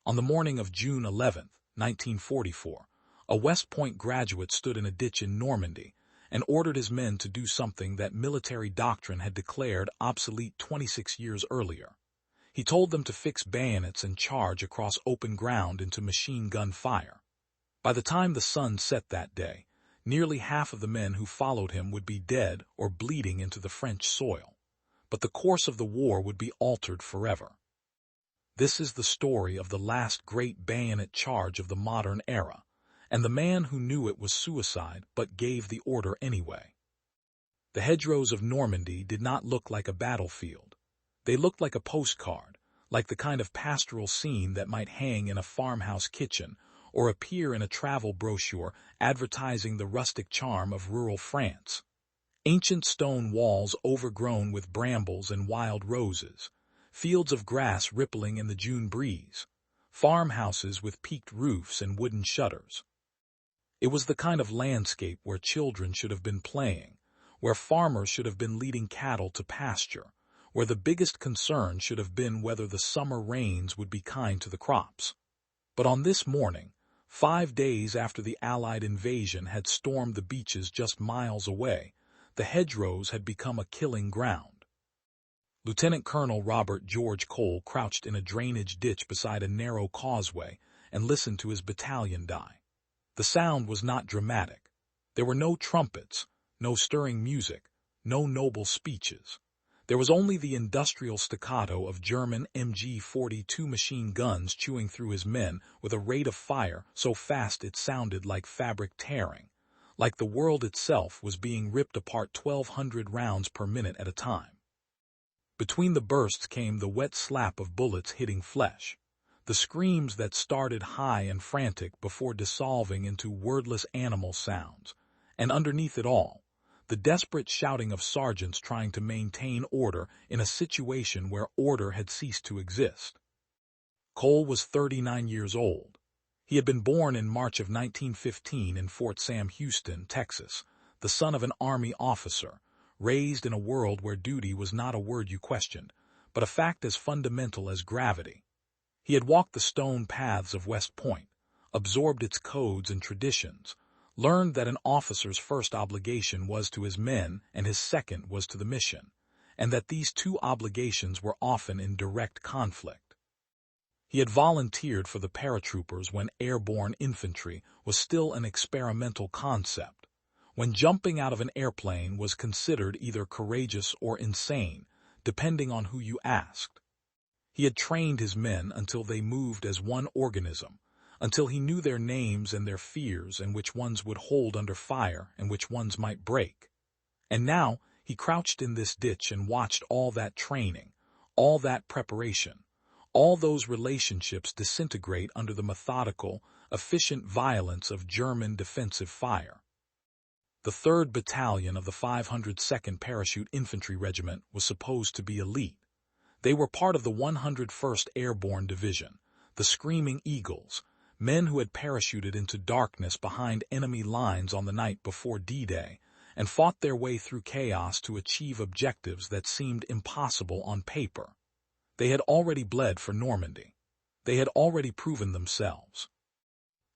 On the morning of June 11, 1944, a West Point graduate stood in a ditch in Normandy and ordered his men to do something that military doctrine had declared obsolete 26 years earlier. He told them to fix bayonets and charge across open ground into machine gun fire. By the time the sun set that day, nearly half of the men who followed him would be dead or bleeding into the French soil. But the course of the war would be altered forever. This is the story of the last great bayonet charge of the modern era, and the man who knew it was suicide but gave the order anyway. The hedgerows of Normandy did not look like a battlefield. They looked like a postcard, like the kind of pastoral scene that might hang in a farmhouse kitchen or appear in a travel brochure advertising the rustic charm of rural France. Ancient stone walls overgrown with brambles and wild roses, fields of grass rippling in the June breeze, farmhouses with peaked roofs and wooden shutters. It was the kind of landscape where children should have been playing, where farmers should have been leading cattle to pasture, where the biggest concern should have been whether the summer rains would be kind to the crops. But on this morning, 5 days after the Allied invasion had stormed the beaches just miles away, the hedgerows had become a killing ground. Lieutenant Colonel Robert George Cole crouched in a drainage ditch beside a narrow causeway and listened to his battalion die. The sound was not dramatic. There were no trumpets, no stirring music, no noble speeches. There was only the industrial staccato of German MG42 machine guns chewing through his men with a rate of fire so fast it sounded like fabric tearing, like the world itself was being ripped apart 1,200 rounds per minute at a time. Between the bursts came the wet slap of bullets hitting flesh, the screams that started high and frantic before dissolving into wordless animal sounds, and underneath it all, the desperate shouting of sergeants trying to maintain order in a situation where order had ceased to exist. Cole was 39 years old. He had been born in March of 1915 in Fort Sam Houston, Texas, the son of an Army officer, raised in a world where duty was not a word you questioned, but a fact as fundamental as gravity. He had walked the stone paths of West Point, absorbed its codes and traditions, learned that an officer's first obligation was to his men and his second was to the mission, and that these two obligations were often in direct conflict. He had volunteered for the paratroopers when airborne infantry was still an experimental concept, when jumping out of an airplane was considered either courageous or insane, depending on who you asked. He had trained his men until they moved as one organism, until he knew their names and their fears and which ones would hold under fire and which ones might break. And now he crouched in this ditch and watched all that training, all that preparation, all those relationships disintegrate under the methodical, efficient violence of German defensive fire. The 3rd Battalion of the 502nd Parachute Infantry Regiment was supposed to be elite. They were part of the 101st Airborne Division, the Screaming Eagles, men who had parachuted into darkness behind enemy lines on the night before D-Day and fought their way through chaos to achieve objectives that seemed impossible on paper. They had already bled for Normandy. They had already proven themselves.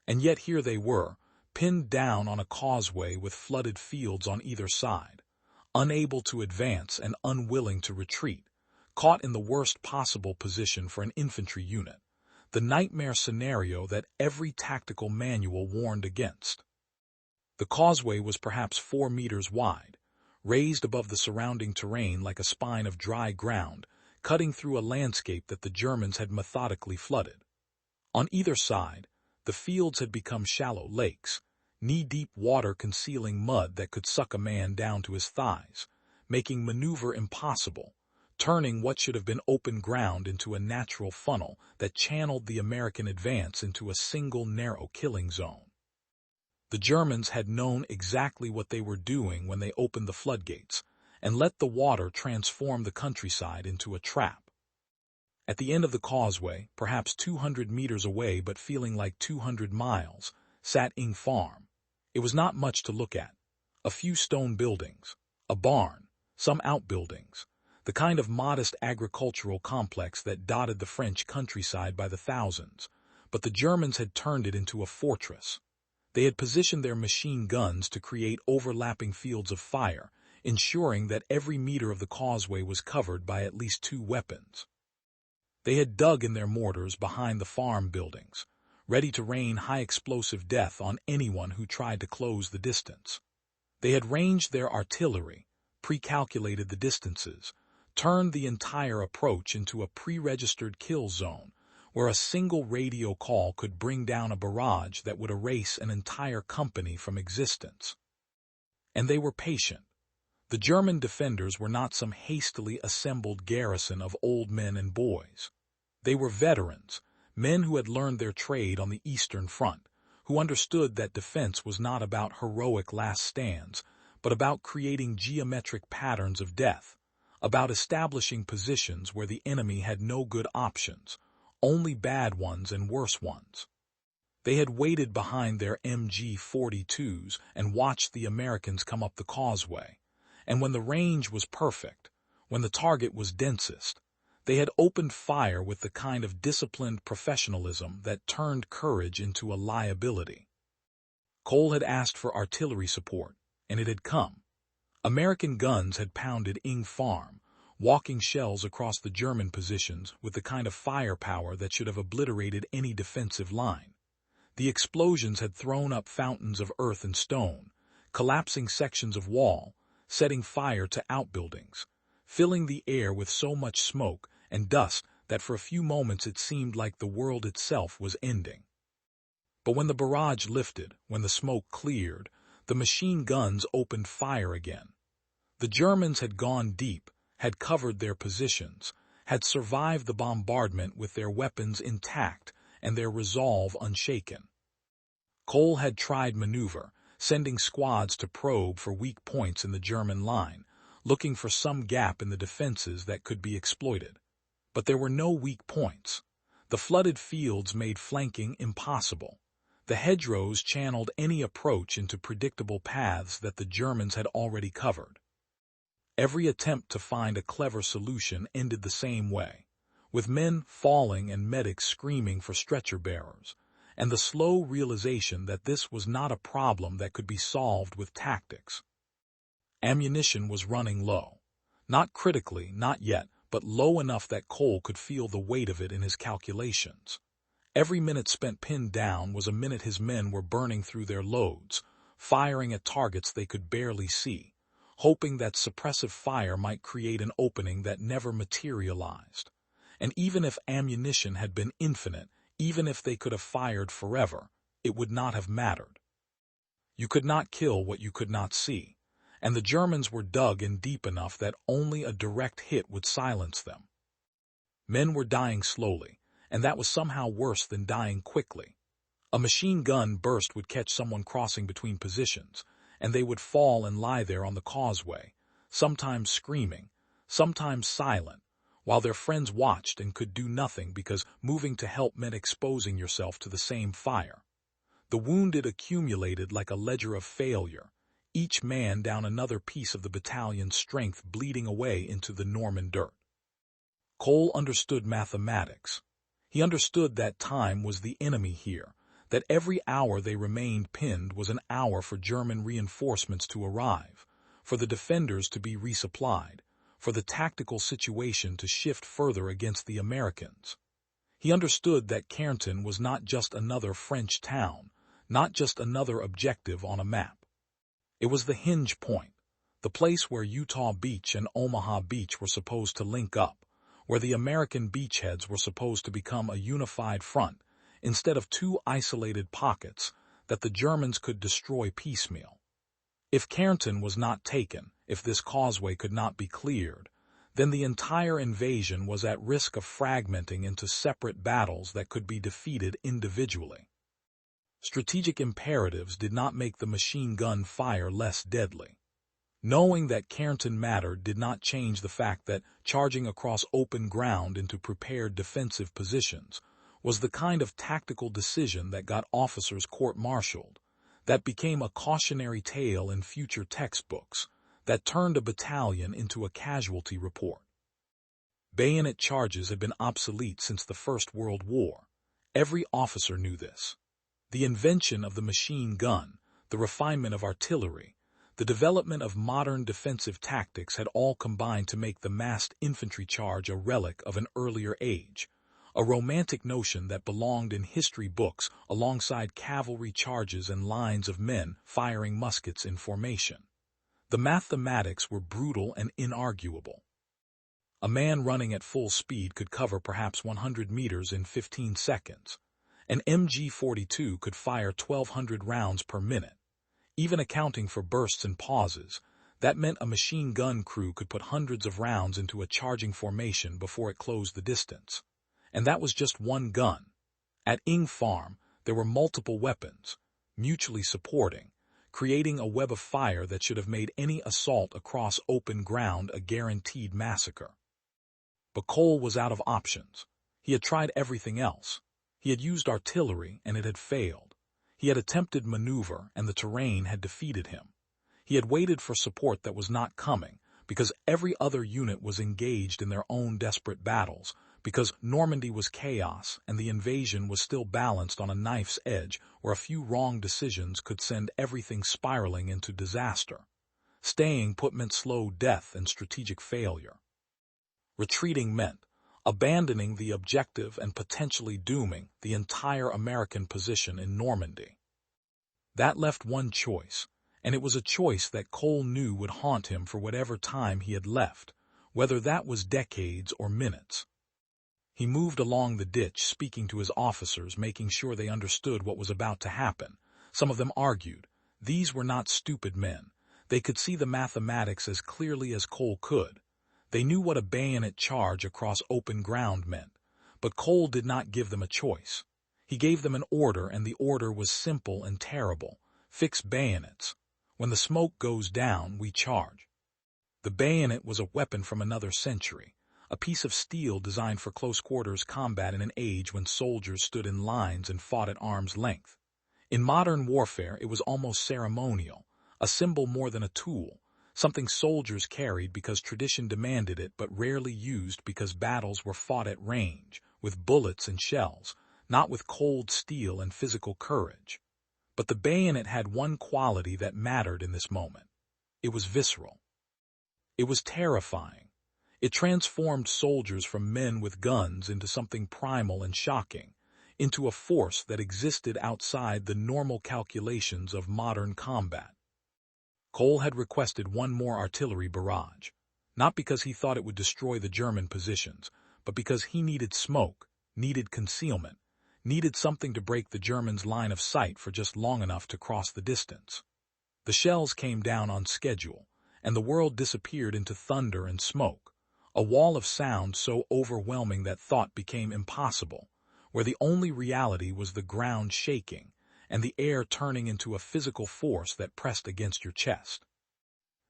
And yet here they were, pinned down on a causeway with flooded fields on either side, unable to advance and unwilling to retreat, caught in the worst possible position for an infantry unit, the nightmare scenario that every tactical manual warned against. The causeway was perhaps 4 meters wide, raised above the surrounding terrain like a spine of dry ground, cutting through a landscape that the Germans had methodically flooded. On either side, the fields had become shallow lakes, knee-deep water concealing mud that could suck a man down to his thighs, making maneuver impossible, turning what should have been open ground into a natural funnel that channeled the American advance into a single narrow killing zone. The Germans had known exactly what they were doing when they opened the floodgates and let the water transform the countryside into a trap. At the end of the causeway, perhaps 200 meters away but feeling like 200 miles, sat Ing Farm. It was not much to look at. A few stone buildings, a barn, some outbuildings, the kind of modest agricultural complex that dotted the French countryside by the thousands, but the Germans had turned it into a fortress. They had positioned their machine guns to create overlapping fields of fire, ensuring that every meter of the causeway was covered by at least 2 weapons. They had dug in their mortars behind the farm buildings, ready to rain high-explosive death on anyone who tried to close the distance. They had ranged their artillery, pre-calculated the distances, turned the entire approach into a pre-registered kill zone, where a single radio call could bring down a barrage that would erase an entire company from existence. And they were patient. The German defenders were not some hastily assembled garrison of old men and boys. They were veterans, men who had learned their trade on the Eastern Front, who understood that defense was not about heroic last stands, but about creating geometric patterns of death, about establishing positions where the enemy had no good options, only bad ones and worse ones. They had waited behind their MG42s and watched the Americans come up the causeway, and when the range was perfect, when the target was densest, they had opened fire with the kind of disciplined professionalism that turned courage into a liability. Cole had asked for artillery support, and it had come. American guns had pounded Ing Farm, walking shells across the German positions with the kind of firepower that should have obliterated any defensive line. The explosions had thrown up fountains of earth and stone, collapsing sections of wall, setting fire to outbuildings, filling the air with so much smoke and dust that for a few moments it seemed like the world itself was ending. But when the barrage lifted, when the smoke cleared, the machine guns opened fire again. The Germans had gone deep, had covered their positions, had survived the bombardment with their weapons intact and their resolve unshaken. Cole had tried maneuver, sending squads to probe for weak points in the German line, looking for some gap in the defenses that could be exploited. But there were no weak points. The flooded fields made flanking impossible. The hedgerows channeled any approach into predictable paths that the Germans had already covered. Every attempt to find a clever solution ended the same way, with men falling and medics screaming for stretcher bearers, and the slow realization that this was not a problem that could be solved with tactics. Ammunition was running low. Not critically, not yet, but low enough that Cole could feel the weight of it in his calculations. Every minute spent pinned down was a minute his men were burning through their loads, firing at targets they could barely see, hoping that suppressive fire might create an opening that never materialized. And even if ammunition had been infinite, even if they could have fired forever, it would not have mattered. You could not kill what you could not see, and the Germans were dug in deep enough that only a direct hit would silence them. Men were dying slowly, and that was somehow worse than dying quickly. A machine gun burst would catch someone crossing between positions, and they would fall and lie there on the causeway, sometimes screaming, sometimes silent, while their friends watched and could do nothing because moving to help meant exposing yourself to the same fire. The wounded accumulated like a ledger of failure, each man down another piece of the battalion's strength bleeding away into the Norman dirt. Cole understood mathematics. He understood that time was the enemy here, that every hour they remained pinned was an hour for German reinforcements to arrive, for the defenders to be resupplied, for the tactical situation to shift further against the Americans. He understood that Carentan was not just another French town, not just another objective on a map. It was the hinge point, the place where Utah Beach and Omaha Beach were supposed to link up, where the American beachheads were supposed to become a unified front, instead of 2 isolated pockets that the Germans could destroy piecemeal. If Carentan was not taken, if this causeway could not be cleared, then the entire invasion was at risk of fragmenting into separate battles that could be defeated individually. Strategic imperatives did not make the machine gun fire less deadly. Knowing that Carentan mattered did not change the fact that charging across open ground into prepared defensive positions was the kind of tactical decision that got officers court-martialed, that became a cautionary tale in future textbooks, that turned a battalion into a casualty report. Bayonet charges had been obsolete since the First World War, Every officer knew this. The invention of the machine gun, the refinement of artillery, the development of modern defensive tactics had all combined to make the massed infantry charge a relic of an earlier age, a romantic notion that belonged in history books alongside cavalry charges and lines of men firing muskets in formation. The mathematics were brutal and inarguable. A man running at full speed could cover perhaps 100 meters in 15 seconds. An MG42 could fire 1,200 rounds per minute. Even accounting for bursts and pauses, that meant a machine gun crew could put hundreds of rounds into a charging formation before it closed the distance. And that was just one gun. At Ing Farm, there were multiple weapons, mutually supporting, creating a web of fire that should have made any assault across open ground a guaranteed massacre. But Cole was out of options. He had tried everything else. He had used artillery, and it had failed. He had attempted maneuver, and the terrain had defeated him. He had waited for support that was not coming, because every other unit was engaged in their own desperate battles, because Normandy was chaos, and the invasion was still balanced on a knife's edge where a few wrong decisions could send everything spiraling into disaster. Staying put meant slow death and strategic failure. Retreating meant abandoning the objective and potentially dooming the entire American position in Normandy. That left one choice, and it was a choice that Cole knew would haunt him for whatever time he had left, whether that was decades or minutes. He moved along the ditch, speaking to his officers, making sure they understood what was about to happen. Some of them argued. These were not stupid men. They could see the mathematics as clearly as Cole could. They knew what a bayonet charge across open ground meant, but Cole did not give them a choice. He gave them an order, and the order was simple and terrible. Fix bayonets. When the smoke goes down, we charge. The bayonet was a weapon from another century, a piece of steel designed for close-quarters combat in an age when soldiers stood in lines and fought at arm's length. In modern warfare, it was almost ceremonial, a symbol more than a tool. Something soldiers carried because tradition demanded it, but rarely used because battles were fought at range, with bullets and shells, not with cold steel and physical courage. But the bayonet had one quality that mattered in this moment. It was visceral. It was terrifying. It transformed soldiers from men with guns into something primal and shocking, into a force that existed outside the normal calculations of modern combat. Cole had requested one more artillery barrage, not because he thought it would destroy the German positions, but because he needed smoke, needed concealment, needed something to break the Germans' line of sight for just long enough to cross the distance. The shells came down on schedule, and the world disappeared into thunder and smoke, a wall of sound so overwhelming that thought became impossible, where the only reality was the ground shaking, and the air turning into a physical force that pressed against your chest.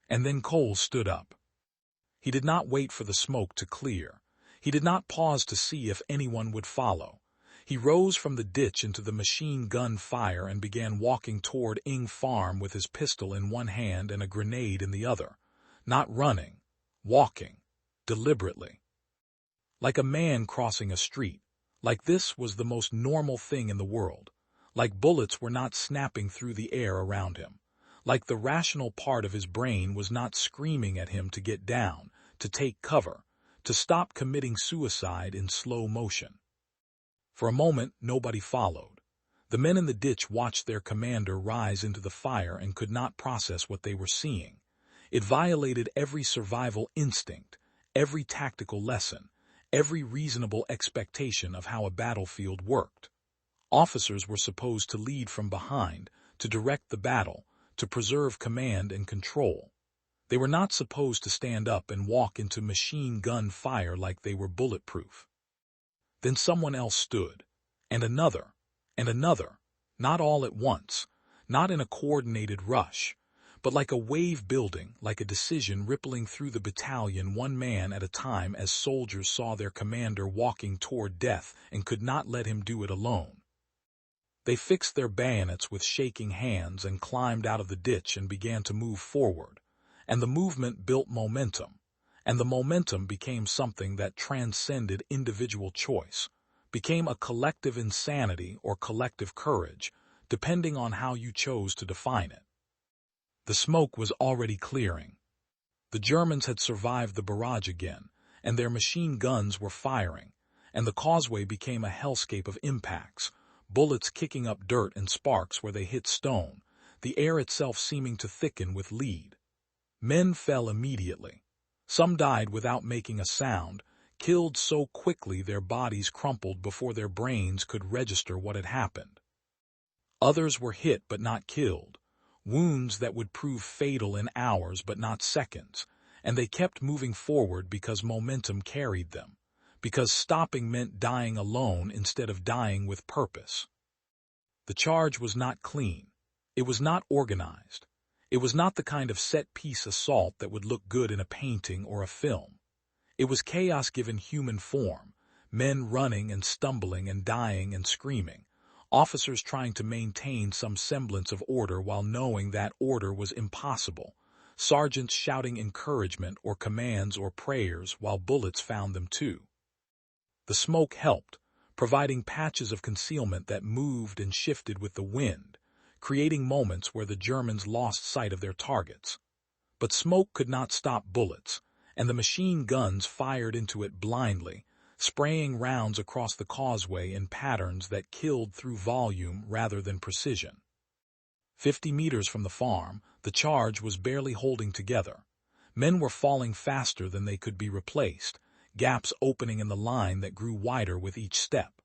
And then Cole stood up. He did not wait for the smoke to clear. He did not pause to see if anyone would follow. He rose from the ditch into the machine gun fire and began walking toward Ing Farm with his pistol in one hand and a grenade in the other. Not running, walking, deliberately. Like a man crossing a street. Like this was the most normal thing in the world. Like bullets were not snapping through the air around him. Like the rational part of his brain was not screaming at him to get down, to take cover, to stop committing suicide in slow motion. For a moment, nobody followed. The men in the ditch watched their commander rise into the fire and could not process what they were seeing. It violated every survival instinct, every tactical lesson, every reasonable expectation of how a battlefield worked. Officers were supposed to lead from behind, to direct the battle, to preserve command and control. They were not supposed to stand up and walk into machine gun fire like they were bulletproof. Then someone else stood, and another, not all at once, not in a coordinated rush, but like a wave building, like a decision rippling through the battalion one man at a time as soldiers saw their commander walking toward death and could not let him do it alone. They fixed their bayonets with shaking hands and climbed out of the ditch and began to move forward, and the movement built momentum, and the momentum became something that transcended individual choice, became a collective insanity or collective courage, depending on how you chose to define it. The smoke was already clearing. The Germans had survived the barrage again, and their machine guns were firing, and the causeway became a hellscape of impacts, bullets kicking up dirt and sparks where they hit stone, the air itself seeming to thicken with lead. Men fell immediately. Some died without making a sound, killed so quickly their bodies crumpled before their brains could register what had happened. Others were hit but not killed, wounds that would prove fatal in hours but not seconds, and they kept moving forward because momentum carried them, because stopping meant dying alone instead of dying with purpose. The charge was not clean. It was not organized. It was not the kind of set-piece assault that would look good in a painting or a film. It was chaos given human form, men running and stumbling and dying and screaming, officers trying to maintain some semblance of order while knowing that order was impossible, sergeants shouting encouragement or commands or prayers while bullets found them too. The smoke helped, providing patches of concealment that moved and shifted with the wind, creating moments where the Germans lost sight of their targets. But smoke could not stop bullets, and the machine guns fired into it blindly, spraying rounds across the causeway in patterns that killed through volume rather than precision. 50 meters from the farm, the charge was barely holding together. Men were falling faster than they could be replaced, gaps opening in the line that grew wider with each step.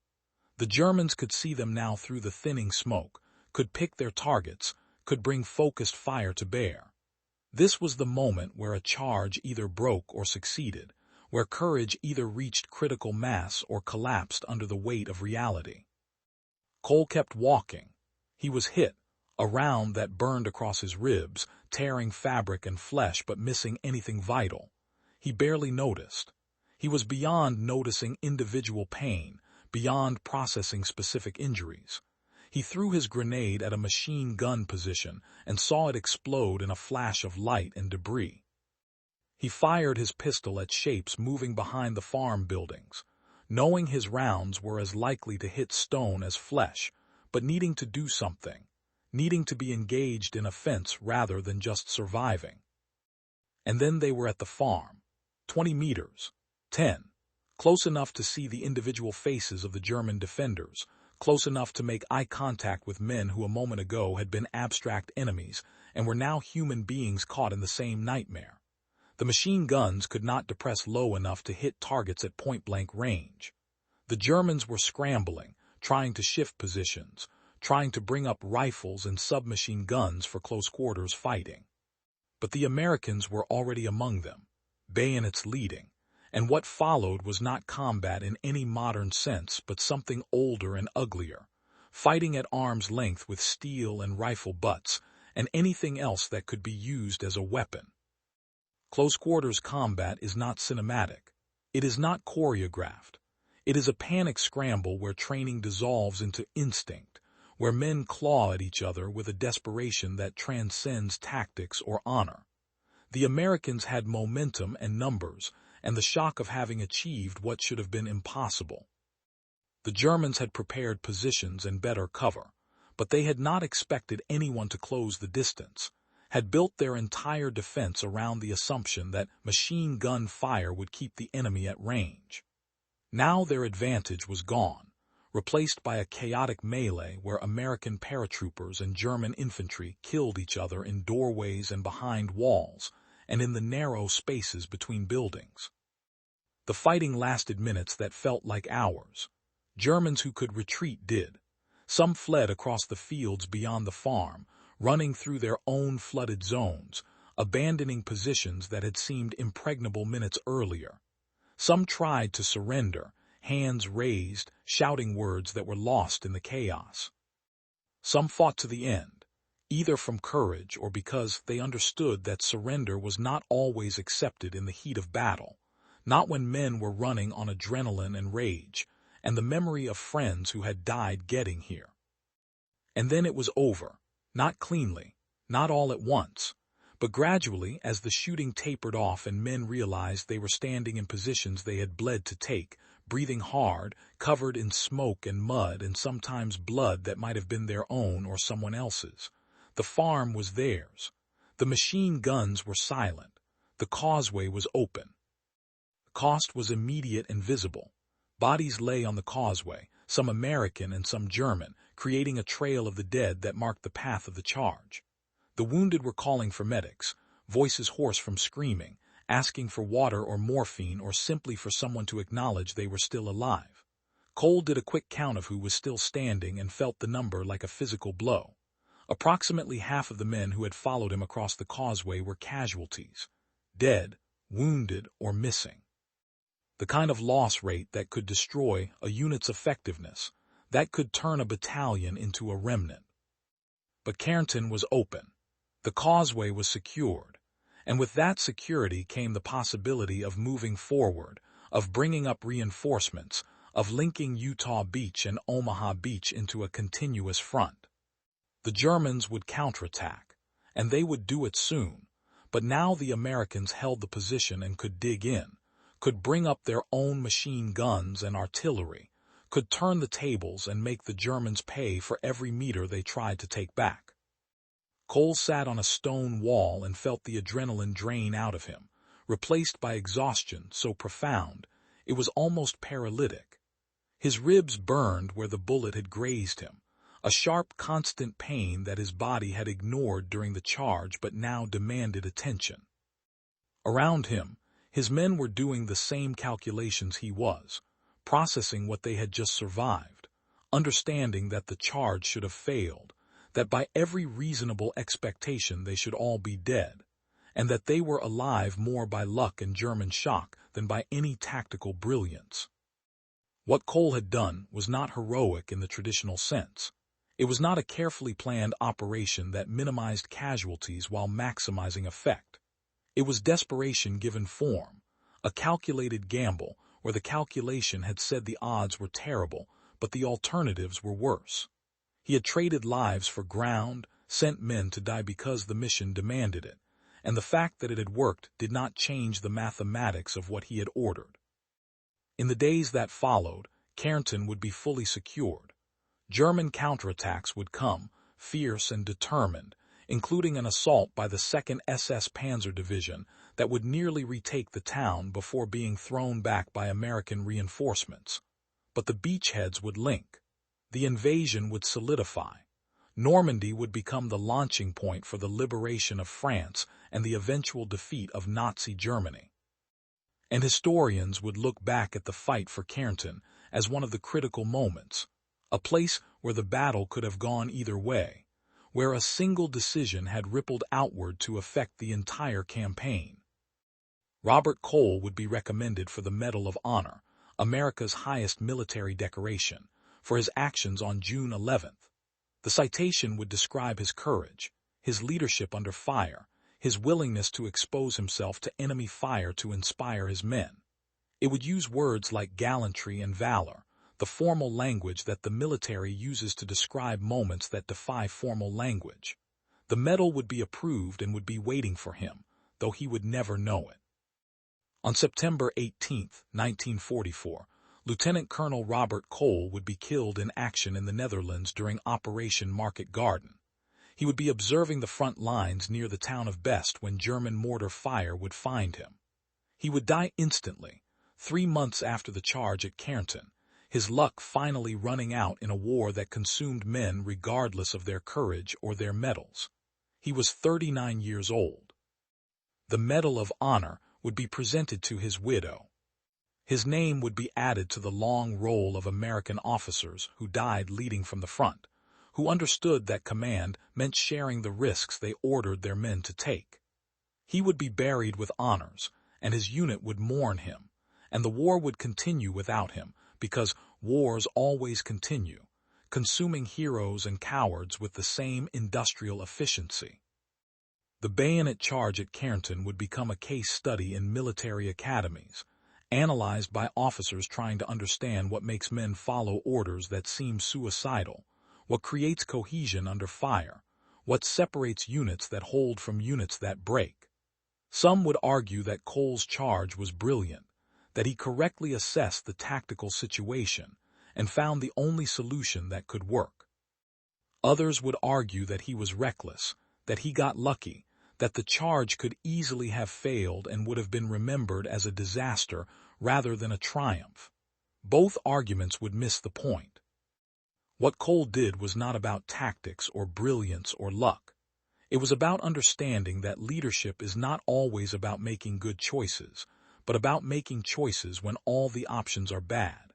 The Germans could see them now through the thinning smoke, could pick their targets, could bring focused fire to bear. This was the moment where a charge either broke or succeeded, where courage either reached critical mass or collapsed under the weight of reality. Cole kept walking. He was hit, a round that burned across his ribs, tearing fabric and flesh but missing anything vital. He barely noticed. He was beyond noticing individual pain, beyond processing specific injuries. He threw his grenade at a machine gun position and saw it explode in a flash of light and debris. He fired his pistol at shapes moving behind the farm buildings, knowing his rounds were as likely to hit stone as flesh, but needing to do something, needing to be engaged in offense rather than just surviving. And then they were at the farm, 20 meters, 10, close enough to see the individual faces of the German defenders, close enough to make eye contact with men who a moment ago had been abstract enemies and were now human beings caught in the same nightmare. The machine guns could not depress low enough to hit targets at point-blank range. The Germans were scrambling, trying to shift positions, trying to bring up rifles and submachine guns for close-quarters fighting. But the Americans were already among them, bayonets leading, and what followed was not combat in any modern sense but something older and uglier, fighting at arm's length with steel and rifle butts and anything else that could be used as a weapon. Close-quarters combat is not cinematic. It is not choreographed. It is a panic scramble where training dissolves into instinct, where men claw at each other with a desperation that transcends tactics or honor. The Americans had momentum and numbers, and the shock of having achieved what should have been impossible. The Germans had prepared positions and better cover, but they had not expected anyone to close the distance, had built their entire defense around the assumption that machine gun fire would keep the enemy at range. Now their advantage was gone, replaced by a chaotic melee where American paratroopers and German infantry killed each other in doorways and behind walls, and in the narrow spaces between buildings. The fighting lasted minutes that felt like hours. Germans who could retreat did. Some fled across the fields beyond the farm, running through their own flooded zones, abandoning positions that had seemed impregnable minutes earlier. Some tried to surrender, hands raised, shouting words that were lost in the chaos. Some fought to the end, either from courage or because they understood that surrender was not always accepted in the heat of battle, not when men were running on adrenaline and rage, and the memory of friends who had died getting here. And then it was over. Not cleanly, not all at once, but gradually as the shooting tapered off and men realized they were standing in positions they had bled to take, breathing hard, covered in smoke and mud and sometimes blood that might have been their own or someone else's. The farm was theirs. The machine guns were silent. The causeway was open. The cost was immediate and visible. Bodies lay on the causeway, some American and some German, creating a trail of the dead that marked the path of the charge. The wounded were calling for medics, voices hoarse from screaming, asking for water or morphine or simply for someone to acknowledge they were still alive. Cole did a quick count of who was still standing and felt the number like a physical blow. Approximately half of the men who had followed him across the causeway were casualties, dead, wounded, or missing. The kind of loss rate that could destroy a unit's effectiveness, that could turn a battalion into a remnant. But Carentan was open. The causeway was secured, and with that security came the possibility of moving forward, of bringing up reinforcements, of linking Utah Beach and Omaha Beach into a continuous front. The Germans would counterattack, and they would do it soon, but now the Americans held the position and could dig in, could bring up their own machine guns and artillery, could turn the tables and make the Germans pay for every meter they tried to take back. Cole sat on a stone wall and felt the adrenaline drain out of him, replaced by exhaustion so profound it was almost paralytic. His ribs burned where the bullet had grazed him, a sharp, constant pain that his body had ignored during the charge but now demanded attention. Around him, his men were doing the same calculations he was, processing what they had just survived, understanding that the charge should have failed, that by every reasonable expectation they should all be dead, and that they were alive more by luck and German shock than by any tactical brilliance. What Cole had done was not heroic in the traditional sense. It was not a carefully planned operation that minimized casualties while maximizing effect. It was desperation given form, a calculated gamble where the calculation had said the odds were terrible, but the alternatives were worse. He had traded lives for ground, sent men to die because the mission demanded it, and the fact that it had worked did not change the mathematics of what he had ordered. In the days that followed, Carentan would be fully secured. German counterattacks would come, fierce and determined, including an assault by the 2nd SS Panzer Division that would nearly retake the town before being thrown back by American reinforcements. But the beachheads would link. The invasion would solidify. Normandy would become the launching point for the liberation of France and the eventual defeat of Nazi Germany. And historians would look back at the fight for Carentan as one of the critical moments, a place where the battle could have gone either way, where a single decision had rippled outward to affect the entire campaign. Robert Cole would be recommended for the Medal of Honor, America's highest military decoration, for his actions on June 11th. The citation would describe his courage, his leadership under fire, his willingness to expose himself to enemy fire to inspire his men. It would use words like gallantry and valor, the formal language that the military uses to describe moments that defy formal language. The medal would be approved and would be waiting for him, though he would never know it. On September 18, 1944, Lieutenant Colonel Robert Cole would be killed in action in the Netherlands during Operation Market Garden. He would be observing the front lines near the town of Best when German mortar fire would find him. He would die instantly, 3 months after the charge at Carentan, his luck finally running out in a war that consumed men regardless of their courage or their medals. He was 39 years old. The Medal of Honor would be presented to his widow. His name would be added to the long roll of American officers who died leading from the front, who understood that command meant sharing the risks they ordered their men to take. He would be buried with honors, and his unit would mourn him, and the war would continue without him, because wars always continue, consuming heroes and cowards with the same industrial efficiency. The bayonet charge at Carentan would become a case study in military academies, analyzed by officers trying to understand what makes men follow orders that seem suicidal, what creates cohesion under fire, what separates units that hold from units that break. Some would argue that Cole's charge was brilliant, that he correctly assessed the tactical situation and found the only solution that could work. Others would argue that he was reckless, that he got lucky, that the charge could easily have failed and would have been remembered as a disaster rather than a triumph. Both arguments would miss the point. What Cole did was not about tactics or brilliance or luck. It was about understanding that leadership is not always about making good choices, but about making choices when all the options are bad.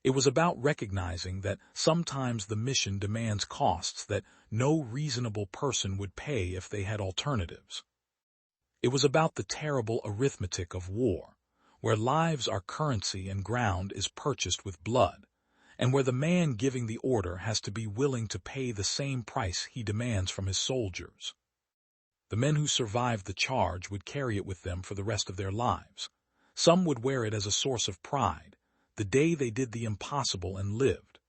It was about recognizing that sometimes the mission demands costs that no reasonable person would pay if they had alternatives. It was about the terrible arithmetic of war, where lives are currency and ground is purchased with blood, and where the man giving the order has to be willing to pay the same price he demands from his soldiers. The men who survived the charge would carry it with them for the rest of their lives. Some would wear it as a source of pride, the day they did the impossible and lived.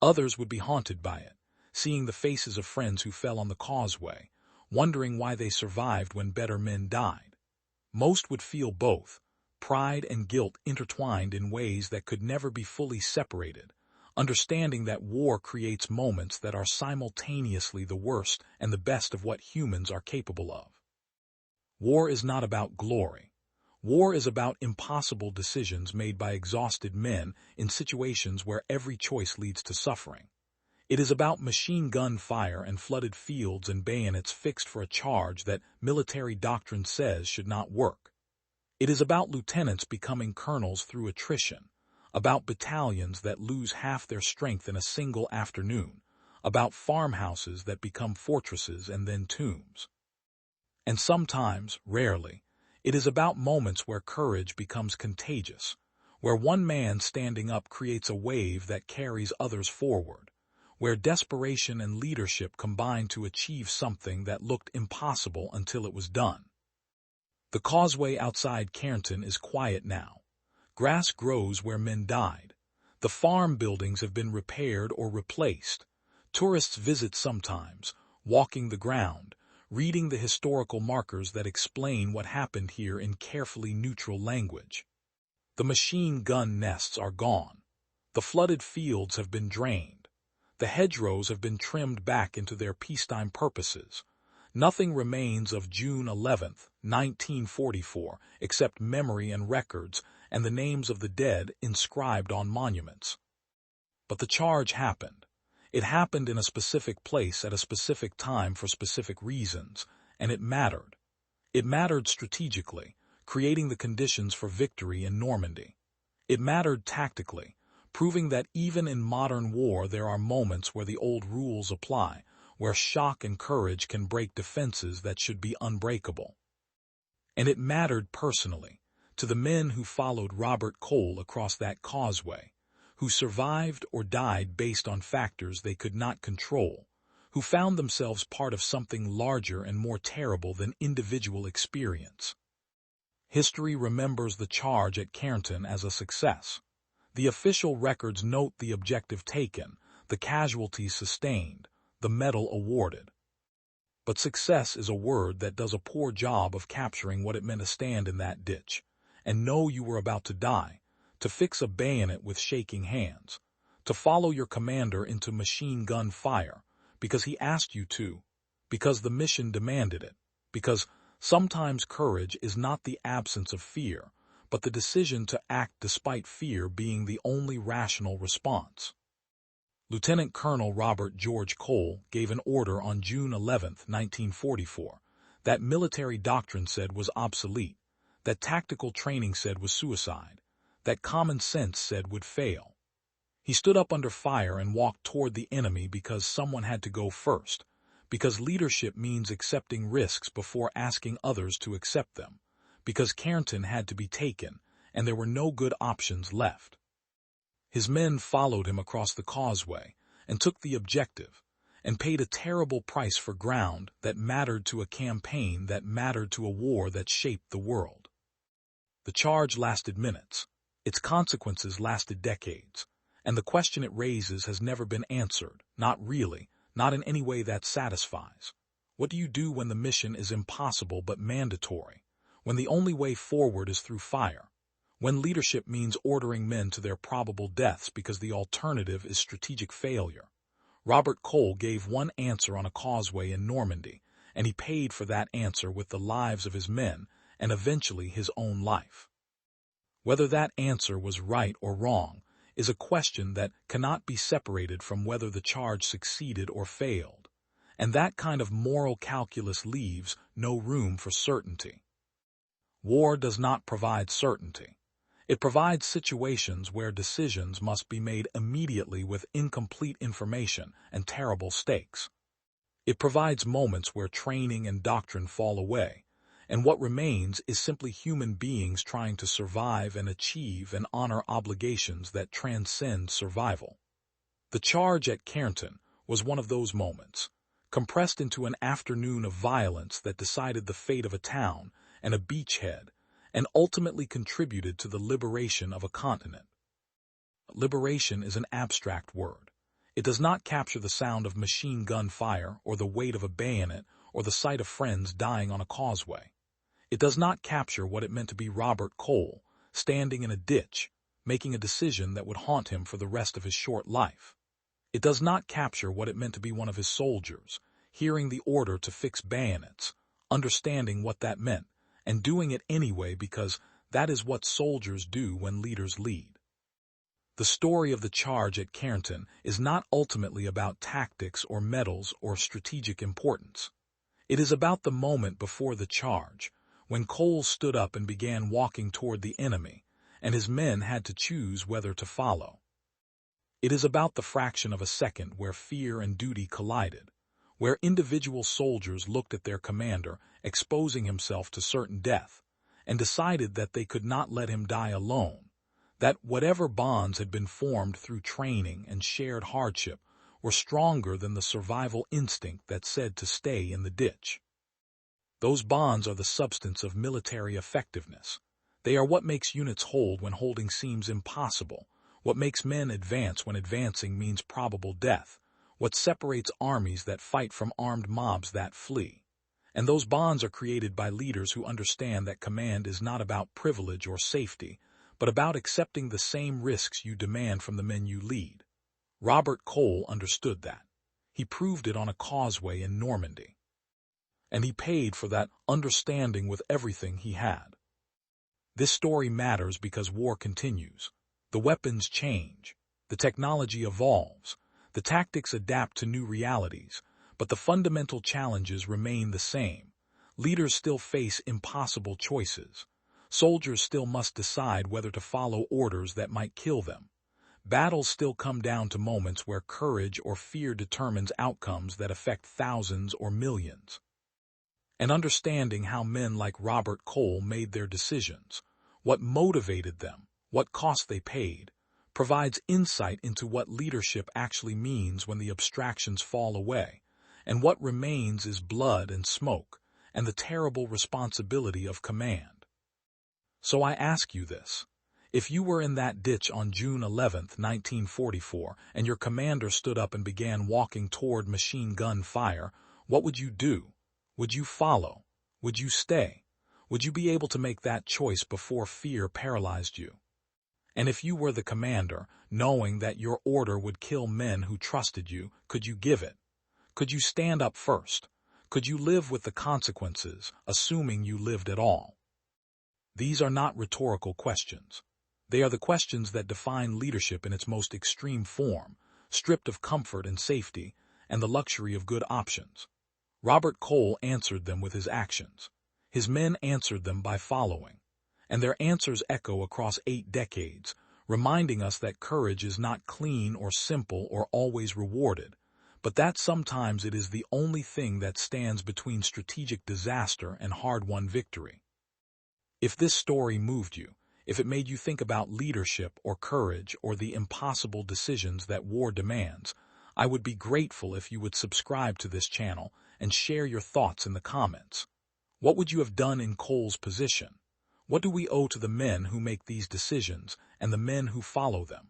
Others would be haunted by it, seeing the faces of friends who fell on the causeway, wondering why they survived when better men died. Most would feel both, pride and guilt intertwined in ways that could never be fully separated, understanding that war creates moments that are simultaneously the worst and the best of what humans are capable of. War is not about glory. War is about impossible decisions made by exhausted men in situations where every choice leads to suffering. It is about machine gun fire and flooded fields and bayonets fixed for a charge that military doctrine says should not work. It is about lieutenants becoming colonels through attrition, about battalions that lose half their strength in a single afternoon, about farmhouses that become fortresses and then tombs. And sometimes, rarely, it is about moments where courage becomes contagious, where one man standing up creates a wave that carries others forward, where desperation and leadership combine to achieve something that looked impossible until it was done. The causeway outside Carentan is quiet now. Grass grows where men died. The farm buildings have been repaired or replaced. Tourists visit sometimes, walking the ground, reading the historical markers that explain what happened here in carefully neutral language. The machine gun nests are gone. The flooded fields have been drained. The hedgerows have been trimmed back into their peacetime purposes. Nothing remains of June 11th, 1944, except memory and records and the names of the dead inscribed on monuments. But the charge happened. It happened in a specific place at a specific time for specific reasons, and it mattered. It mattered strategically, creating the conditions for victory in Normandy. It mattered tactically, proving that even in modern war there are moments where the old rules apply, where shock and courage can break defenses that should be unbreakable. And it mattered personally, to the men who followed Robert Cole across that causeway, who survived or died based on factors they could not control, who found themselves part of something larger and more terrible than individual experience. History remembers the charge at Carentan as a success. The official records note the objective taken, the casualties sustained, the medal awarded. But success is a word that does a poor job of capturing what it meant to stand in that ditch, and know you were about to die, to fix a bayonet with shaking hands, to follow your commander into machine gun fire, because he asked you to, because the mission demanded it, because sometimes courage is not the absence of fear, but the decision to act despite fear being the only rational response. Lieutenant Colonel Robert George Cole gave an order on June 11, 1944, that military doctrine said was obsolete, that tactical training said was suicide, that common sense said would fail. He stood up under fire and walked toward the enemy because someone had to go first, because leadership means accepting risks before asking others to accept them, because Carentan had to be taken and there were no good options left. His men followed him across the causeway and took the objective and paid a terrible price for ground that mattered to a campaign that mattered to a war that shaped the world. The charge lasted minutes. Its consequences lasted decades, and the question it raises has never been answered, not really, not in any way that satisfies. What do you do when the mission is impossible but mandatory, when the only way forward is through fire, when leadership means ordering men to their probable deaths because the alternative is strategic failure. Robert Cole gave one answer on a causeway in Normandy, and he paid for that answer with the lives of his men and eventually his own life. Whether that answer was right or wrong is a question that cannot be separated from whether the charge succeeded or failed, and that kind of moral calculus leaves no room for certainty. War does not provide certainty. It provides situations where decisions must be made immediately with incomplete information and terrible stakes. It provides moments where training and doctrine fall away, and what remains is simply human beings trying to survive and achieve and honor obligations that transcend survival. The charge at Carentan was one of those moments, compressed into an afternoon of violence that decided the fate of a town and a beachhead, and ultimately contributed to the liberation of a continent. Liberation is an abstract word. It does not capture the sound of machine gun fire or the weight of a bayonet or the sight of friends dying on a causeway. It does not capture what it meant to be Robert Cole, standing in a ditch, making a decision that would haunt him for the rest of his short life. It does not capture what it meant to be one of his soldiers, hearing the order to fix bayonets, understanding what that meant, and doing it anyway because that is what soldiers do when leaders lead. The story of the charge at Carentan is not ultimately about tactics or medals or strategic importance. It is about the moment before the charge, when Cole stood up and began walking toward the enemy, and his men had to choose whether to follow. It is about the fraction of a second where fear and duty collided, where individual soldiers looked at their commander exposing himself to certain death, and decided that they could not let him die alone, that whatever bonds had been formed through training and shared hardship were stronger than the survival instinct that said to stay in the ditch. Those bonds are the substance of military effectiveness. They are what makes units hold when holding seems impossible, what makes men advance when advancing means probable death, what separates armies that fight from armed mobs that flee. And those bonds are created by leaders who understand that command is not about privilege or safety, but about accepting the same risks you demand from the men you lead. Robert Cole understood that. He proved it on a causeway in Normandy. And he paid for that understanding with everything he had. This story matters because war continues. The weapons change. The technology evolves. The tactics adapt to new realities. But the fundamental challenges remain the same. Leaders still face impossible choices. Soldiers still must decide whether to follow orders that might kill them. Battles still come down to moments where courage or fear determines outcomes that affect thousands or millions. And understanding how men like Robert Cole made their decisions, what motivated them, what cost they paid, provides insight into what leadership actually means when the abstractions fall away, and what remains is blood and smoke, and the terrible responsibility of command. So I ask you this. If you were in that ditch on June 11, 1944, and your commander stood up and began walking toward machine gun fire, what would you do? Would you follow? Would you stay? Would you be able to make that choice before fear paralyzed you? And if you were the commander, knowing that your order would kill men who trusted you, could you give it? Could you stand up first? Could you live with the consequences, assuming you lived at all? These are not rhetorical questions. They are the questions that define leadership in its most extreme form, stripped of comfort and safety, and the luxury of good options. Robert Cole answered them with his actions. His men answered them by following. And their answers echo across 8 decades, reminding us that courage is not clean or simple or always rewarded, but that sometimes it is the only thing that stands between strategic disaster and hard-won victory. If this story moved you, if it made you think about leadership or courage or the impossible decisions that war demands, I would be grateful if you would subscribe to this channel and share your thoughts in the comments. What would you have done in Cole's position? What do we owe to the men who make these decisions and the men who follow them?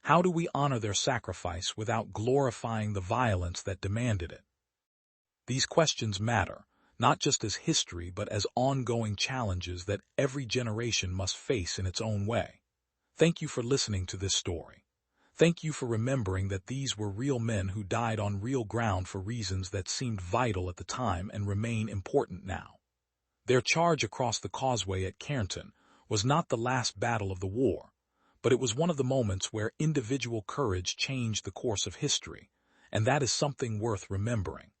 How do we honor their sacrifice without glorifying the violence that demanded it? These questions matter, not just as history but as ongoing challenges that every generation must face in its own way. Thank you for listening to this story. Thank you for remembering that these were real men who died on real ground for reasons that seemed vital at the time and remain important now. Their charge across the causeway at Carentan was not the last battle of the war, but it was one of the moments where individual courage changed the course of history, and that is something worth remembering.